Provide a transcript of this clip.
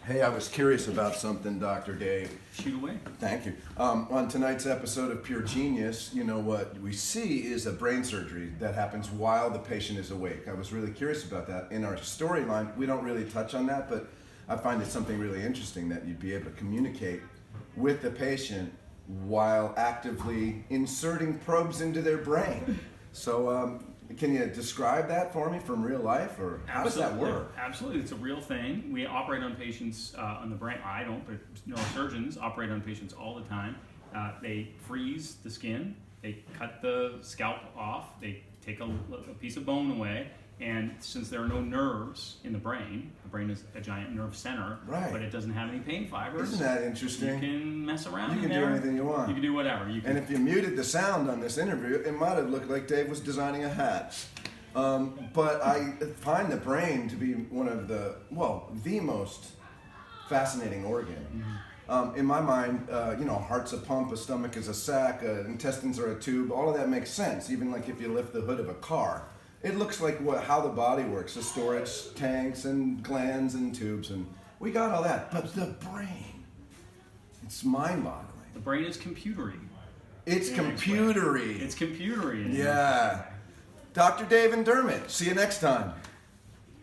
Hey, I was curious about something, Dr. Dave. Shoot away. Thank you. On tonight's episode of Pure Genius, you know what we see is a brain surgery that happens while the patient is awake. I was really curious about that. In our storyline, we don't really touch on that, but I find it something really interesting that you'd be able to communicate with the patient while actively inserting probes into their brain. So, can you describe that for me from real life, or how does that work? Absolutely, it's a real thing. We operate on patients on the brain. I don't, but neurosurgeons operate on patients all the time. They freeze the skin, they cut the scalp off, they take a piece of bone away, and since there are no nerves in the brain is a giant nerve center, right, but it doesn't have any pain fibers. Isn't that interesting? You can mess around. You can do anything you want. You can do whatever. And if you muted the sound on this interview, it might have looked like Dave was designing a hat. But I find the brain to be one of the most fascinating organ. Mm-hmm. In my mind, heart's a pump, a stomach is a sac, intestines are a tube. All of that makes sense. Even like if you lift the hood of a car, it looks like how the body works: the storage tanks and glands and tubes, and we got all that. But the brain, it's mind-boggling. The brain is computery. It's computery. It's computery. Yeah. Dr. Dave and Dermot. See you next time.